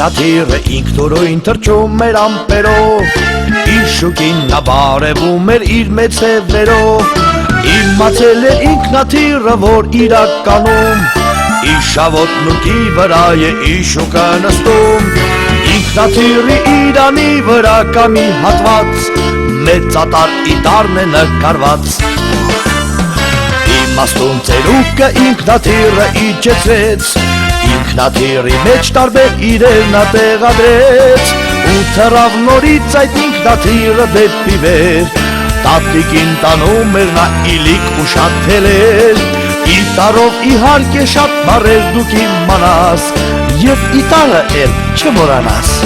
Ինքնաթիռը ինքնուրույն թռչում էր ամպերով, Իշուկին նա բարևում էր իր մեծ հևերով, Իմացել էր ինքնաթիռը, որ իրականում Իշավոտն ուտի վրա է Իշուկը նստում, Ինքնաթիռի իրանի վրա կա մի հատված, Մեծատար իդարն է նկարված, Իմաստուն ծերուկը ինքնաթիռը իջեցրեց, Ինքնաթիռի մեջ տարբեր իրեր նա տեղադրեց, Ու թռավ նորից այդ ինքնաթիռը դեպի վեր, Տատիկին տանում էր նա իլիկ ու շատ թելեր, Իտարով իհարկե շատ բառեր դու կիմանաս, Եվ իտարը էլ չմոռանաս։